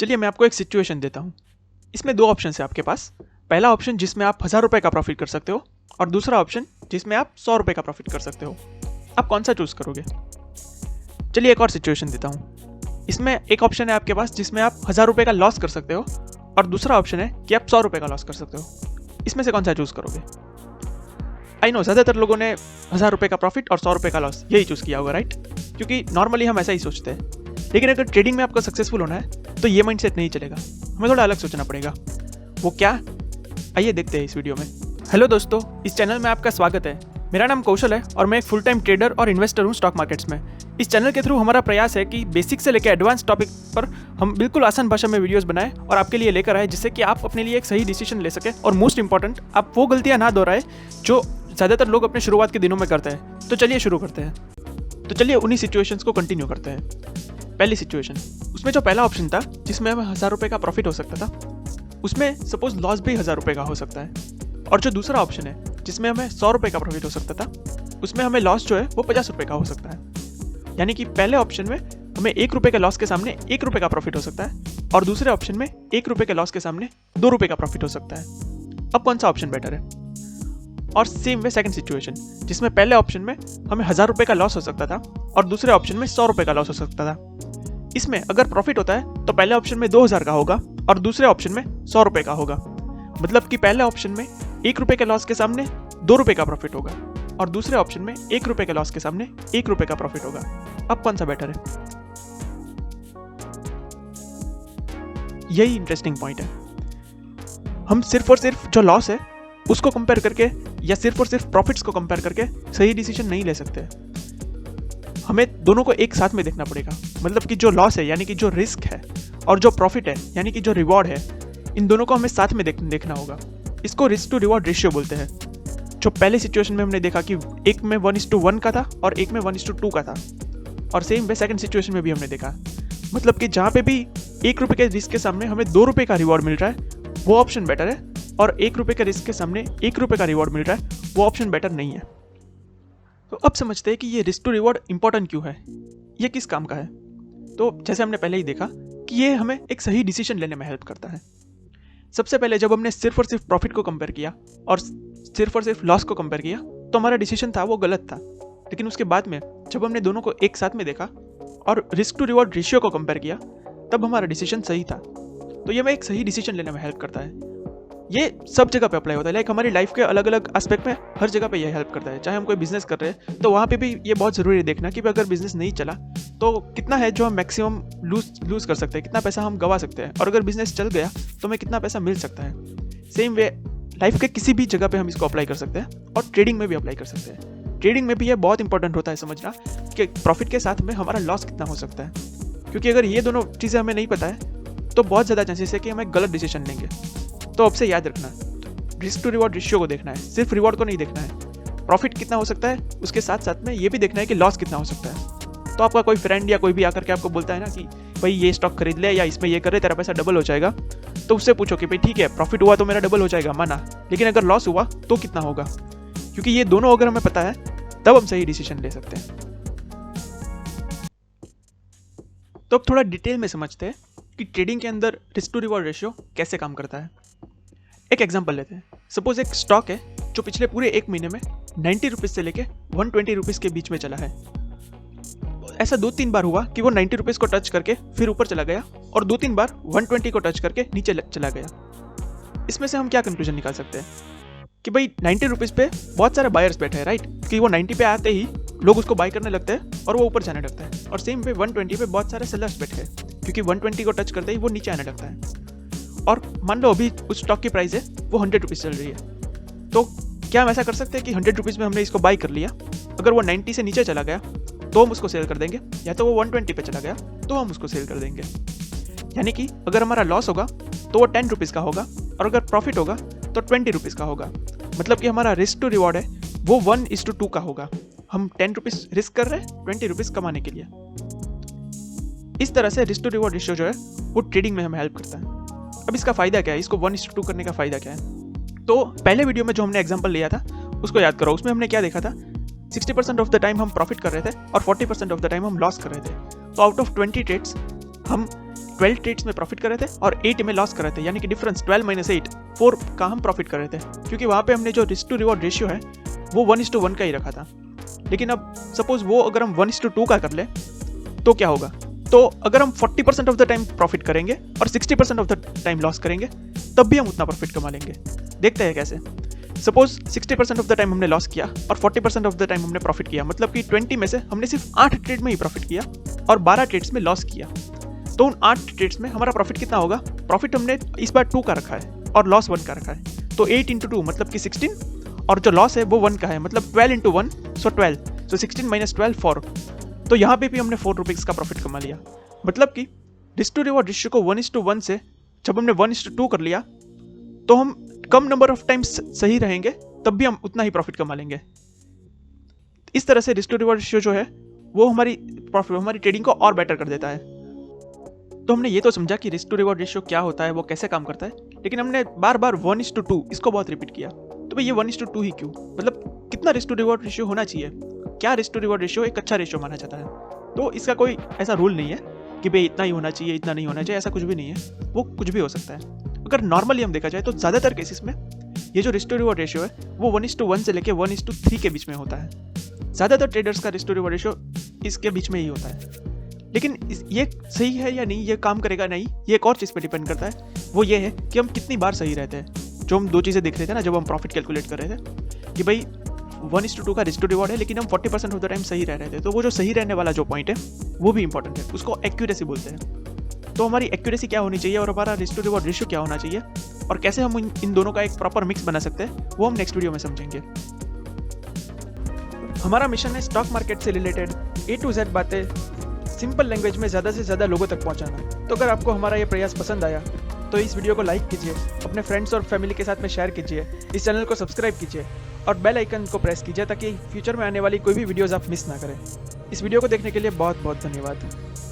चलिए मैं आपको एक सिचुएशन देता हूँ। इसमें दो ऑप्शन है आपके पास। पहला ऑप्शन जिसमें आप 1000 रुपये का प्रॉफिट कर सकते हो और दूसरा ऑप्शन जिसमें आप 100 रुपये का प्रॉफिट कर सकते हो। आप कौन सा चूज़ करोगे? चलिए एक और सिचुएशन देता हूँ। इसमें एक ऑप्शन है आपके पास जिसमें आप 1000 रुपये का लॉस कर सकते हो और दूसरा ऑप्शन है कि आप 100 रुपये का लॉस कर सकते हो। इसमें से कौन सा चूज़ करोगे? आई नो ज़्यादातर लोगों ने 1000 रुपये का प्रॉफिट और 100 रुपये का लॉस यही चूज़ किया होगा, राइट? क्योंकि नॉर्मली हम ऐसा ही सोचते हैं। लेकिन अगर ट्रेडिंग में आपको सक्सेसफुल होना है तो ये माइंडसेट नहीं चलेगा, हमें थोड़ा अलग सोचना पड़ेगा। वो क्या? आइए देखते हैं इस वीडियो में। हेलो दोस्तों, इस चैनल में आपका स्वागत है। मेरा नाम कौशल है और मैं एक फुल टाइम ट्रेडर और इन्वेस्टर हूँ स्टॉक मार्केट्स में। इस चैनल के थ्रू हमारा प्रयास है कि बेसिक से लेकर एडवांस टॉपिक पर हम बिल्कुल आसान भाषा में वीडियोस बनाएं और आपके लिए लेकर आए, जिससे कि आप अपने लिए एक सही डिसीजन ले सकें और मोस्ट इंपॉर्टेंट आप वो गलतियाँ ना दोहराएं जो ज़्यादातर लोग अपने शुरुआत के दिनों में करते हैं। तो चलिए शुरू करते हैं। तो चलिए उन्हीं सिचुएशंस को कंटिन्यू करते हैं। पहली सिचुएशन, उसमें जो पहला ऑप्शन था जिसमें हमें 1000 रुपये का प्रॉफिट हो सकता था, उसमें सपोज लॉस भी 1000 रुपये का हो सकता है। और जो दूसरा ऑप्शन है जिसमें हमें 100 रुपये का प्रॉफिट हो सकता था, उसमें हमें लॉस जो है वो 50 रुपये का हो सकता है। यानी कि पहले ऑप्शन में हमें 1 रुपये के लॉस के सामने 1 रुपये का प्रॉफिट हो सकता है और दूसरे ऑप्शन में 1 रुपये के लॉस के सामने 2 रुपये का प्रॉफिट हो सकता है। अब कौन सा ऑप्शन बेटर है? और सेम वे सेकंड सिचुएशन, जिसमें पहले ऑप्शन में हमें 1000 रुपये का लॉस हो सकता था और दूसरे ऑप्शन में 100 रुपये का लॉस हो सकता था। इसमें अगर प्रॉफिट होता है तो पहले ऑप्शन में 2000 का होगा और दूसरे ऑप्शन में 100 रुपये का होगा। मतलब कि पहले ऑप्शन में 1 रुपये के लॉस के सामने 2 रुपये का प्रॉफिट होगा और दूसरे ऑप्शन में 1 रुपये के लॉस के सामने 1 रुपये का प्रॉफिट होगा। अब कौन सा बेटर है? यही इंटरेस्टिंग पॉइंट है। हम सिर्फ और सिर्फ जो लॉस है उसको कंपेयर करके या सिर्फ और सिर्फ प्रॉफिट्स को कंपेयर करके सही डिसीजन नहीं ले सकते। हमें दोनों को एक साथ में देखना पड़ेगा। मतलब कि जो लॉस है यानी कि जो रिस्क है और जो प्रॉफिट है यानी कि जो रिवॉर्ड है, इन दोनों को हमें साथ में देखना होगा। इसको रिस्क टू रिवॉर्ड रेशियो बोलते हैं। जो पहले सिचुएशन में हमने देखा कि एक में 1:1 का था और एक में 1:2 का था, और सेम वे सेकंड सिचुएशन में भी हमने देखा। मतलब कि जहाँ पे भी 1 रुपये के रिस्क के सामने हमें 2 रुपये का रिवॉर्ड मिल रहा है वो ऑप्शन बेटर है, और 1 रुपये के रिस्क के सामने 1 रुपये का रिवॉर्ड मिल रहा है वो ऑप्शन बेटर नहीं है। तो अब समझते हैं कि ये रिस्क टू रिवॉर्ड इंपॉर्टेंट क्यों है, ये किस काम का है। तो जैसे हमने पहले ही देखा कि ये हमें एक सही डिसीजन लेने में हेल्प करता है। सबसे पहले जब हमने सिर्फ और सिर्फ प्रॉफिट को कंपेयर किया और सिर्फ और सिर्फ लॉस को कंपेयर किया तो हमारा डिसीजन था वो गलत था। लेकिन उसके बाद में जब हमने दोनों को एक साथ में देखा और रिस्क टू रिवॉर्ड रेशियो को कंपेयर किया तब हमारा डिसीजन सही था। तो ये हमें एक सही डिसीजन लेने में हेल्प करता है। ये सब जगह पे अप्लाई होता है। लाइक हमारी लाइफ के अलग अलग एस्पेक्ट में हर जगह पे ये हेल्प करता है। चाहे हम कोई बिजनेस कर रहे हैं तो वहाँ पे भी ये बहुत ज़रूरी है देखना कि अगर बिजनेस नहीं चला तो कितना है जो हम मैक्सिमम लूज कर सकते हैं, कितना पैसा हम गवा सकते हैं, और अगर बिजनेस चल गया तो हमें कितना पैसा मिल सकता है। सेम वे लाइफ के किसी भी जगह पे हम इसको अप्लाई कर सकते हैं और ट्रेडिंग में भी अप्लाई कर सकते हैं। ट्रेडिंग में भी ये बहुत इंपॉर्टेंट होता है समझना कि प्रॉफिट के साथ में हमारा लॉस कितना हो सकता है, क्योंकि अगर ये दोनों चीज़ें हमें नहीं पता है तो बहुत ज़्यादा चांसेस है कि हमें गलत डिसीजन लेंगे। तो अब से याद रखना, रिस्क टू रिवॉर्ड रेशियो को देखना है, सिर्फ रिवॉर्ड को नहीं देखना है। प्रॉफिट कितना हो सकता है उसके साथ साथ में ये भी देखना है कि लॉस कितना हो सकता है। तो आपका कोई फ्रेंड या कोई भी आकर के आपको बोलता है ना कि भाई ये स्टॉक खरीद ले या इसमें ये कर रहे तेरा पैसा डबल हो जाएगा, तो उससे पूछो कि भाई ठीक है प्रॉफिट हुआ तो मेरा डबल हो जाएगा, माना, लेकिन अगर लॉस हुआ तो कितना होगा। क्योंकि ये दोनों अगर हमें पता है तब हम सही डिसीजन ले सकते हैं। तो अब थोड़ा डिटेल में समझते हैं कि ट्रेडिंग के अंदर रिस्क टू रिवॉर्ड रेशियो कैसे काम करता है। एक एग्जांपल लेते हैं। सपोज एक स्टॉक है जो पिछले पूरे 1 महीने में 90 रुपीज़ से लेके 120 रुपीज़ के बीच में चला है। ऐसा 2-3 बार हुआ कि वो 90 रुपीज़ को टच करके फिर ऊपर चला गया और 2-3 बार 120 को टच करके नीचे चला गया। इसमें से हम क्या कंक्लूजन निकाल सकते हैं कि भाई 90 रुपीज़ पे बहुत सारे बायर्स बैठे हैं, राइट? कि वो 90 पे आते ही लोग उसको बाय करने लगते हैं और वो ऊपर जाने लगता है, और सेम पे 120 पे बहुत सारे सेलर्स बैठे हैं क्योंकि 120 को टच करते ही वो नीचे आने लगता है। और मान लो अभी उस स्टॉक की प्राइस है वो 100 रुपीज़ चल रही है, तो क्या हम ऐसा कर सकते हैं कि 100 रुपीज़ में हमने इसको बाय कर लिया, अगर वो 90 से नीचे चला गया तो हम उसको सेल कर देंगे, या तो वो 120 पे चला गया तो हम उसको सेल कर देंगे। यानी कि अगर हमारा लॉस होगा तो वो 10 रुपीज़ का होगा और अगर प्रॉफिट होगा तो 20 रुपीज़ का होगा। मतलब कि हमारा रिस्क टू रिवॉर्ड है वो 1:2 का होगा। हम 10 रुपीज़ रिस्क कर रहे हैं 20 रुपीज़ कमाने के लिए। इस तरह से रिस्क टू रिवॉर्ड रेशियो जो है वो ट्रेडिंग में हमें हेल्प करता है। अब इसका फ़ायदा क्या है, इसको 1:2 करने का फ़ायदा क्या है? तो पहले वीडियो में जो हमने एग्जांपल लिया था उसको याद करो। उसमें हमने क्या देखा था, 60% ऑफ द टाइम हम प्रॉफिट कर रहे थे और 40% ऑफ द टाइम हम लॉस कर रहे थे। तो आउट ऑफ 20 ट्रेड्स हम 12 ट्रेड्स में प्रॉफिट कर रहे थे और 8 में लॉस कर रहे थे, यानी कि डिफरेंस 12 - 8 4 का हम प्रॉफिट कर रहे थे, क्योंकि वहाँ पे हमने जो रिस्क टू रिवॉर्ड रेशियो है वो 1:1 का ही रखा था। लेकिन अब सपोज वो अगर हम 1:2 का कर ले तो क्या होगा? तो अगर हम 40% ऑफ द टाइम प्रॉफिट करेंगे और 60% ऑफ द टाइम लॉस करेंगे तब भी हम उतना प्रॉफिट कमा लेंगे। देखते हैं कैसे। सपोज 60% ऑफ द टाइम हमने लॉस किया और 40% ऑफ द टाइम हमने प्रॉफिट किया, मतलब कि 20 में से हमने सिर्फ 8 ट्रेड में ही प्रॉफिट किया और 12 ट्रेड्स में लॉस किया। तो उन 8 ट्रेड्स में हमारा प्रॉफिट कितना होगा? प्रॉफिट हमने इस बार 2 का रखा है और लॉस 1 का रखा है, तो 8 × 2 मतलब कि 16, और जो लॉस है वो 1 का है, मतलब 12 × 1 सो 12, तो 16 - 12 4। तो यहाँ पे भी हमने 4 रुपीज़ का प्रॉफिट कमा लिया। मतलब कि रिस्क टू रिवॉर्ड रेशियो को 1:1 से जब हमने 1:2 कर लिया तो हम कम नंबर ऑफ टाइम्स सही रहेंगे तब भी हम उतना ही प्रॉफिट कमा लेंगे। इस तरह से रिस्क टू रिवॉर्ड रेशियो जो है वो हमारी ट्रेडिंग को और बेटर कर देता है। तो हमने ये तो समझा कि रिस्क टू रिवॉर्ड रेशियो क्या होता है, वो कैसे काम करता है, लेकिन हमने बार बार 1:2 इसको बहुत रिपीट किया। तो भाई ये 1:2 ही क्यों? मतलब कितना रिस्क टू रिवॉर्ड रेशियो होना चाहिए? क्या रिस्क टू रिवॉर्ड रेशियो एक अच्छा रेशियो माना जाता है? तो इसका कोई ऐसा रूल नहीं है कि भाई इतना ही होना चाहिए, इतना नहीं होना चाहिए, ऐसा कुछ भी नहीं है। वो कुछ भी हो सकता है। अगर नॉर्मली हम देखा जाए तो ज़्यादातर केसेस में ये जो रिस्क टू रिवॉर्ड रेशियो है वो 1:1 से लेकर 1:3 के बीच में होता है। ज़्यादातर ट्रेडर्स का रिस्क टू रिवॉर्ड रेशियो इसके बीच में ही होता है। लेकिन ये सही है या नहीं, ये काम करेगा नहीं, ये एक और चीज़ पे डिपेंड करता है। वो ये है कि हम कितनी बार सही रहते हैं। जो हम 2 चीज़ें देख रहे थे ना जब हम प्रॉफिट कैलकुलेट कर रहे थे कि भाई 1:2 का रिस्क टू रिवॉर्ड है लेकिन हम 40% ऑफ द टाइम सही रह रहे थे, तो वो जो सही रहने वाला जो पॉइंट है वो भी इंपॉर्टेंट है, उसको एक्यूरेसी बोलते हैं। तो हमारी एक्यूरेसी क्या होनी चाहिए और हमारा रिस्क टू रिवॉर्ड रेशियो क्या होना चाहिए और कैसे हम इन दोनों का एक प्रॉपर मिक्स बना सकते हैं, वो हम नेक्स्ट वीडियो में समझेंगे। हमारा मिशन है स्टॉक मार्केट से रिलेटेड A to Z बातें सिंपल लैंग्वेज में ज़्यादा से ज़्यादा लोगों तक पहुंचाना। तो अगर आपको हमारा ये प्रयास पसंद आया तो इस वीडियो को लाइक कीजिए, अपने फ्रेंड्स और फैमिली के साथ में शेयर कीजिए, इस चैनल को सब्सक्राइब कीजिए और बेल आइकन को प्रेस कीजिए ताकि फ्यूचर में आने वाली कोई भी वीडियोज़ आप मिस ना करें। इस वीडियो को देखने के लिए बहुत बहुत धन्यवाद।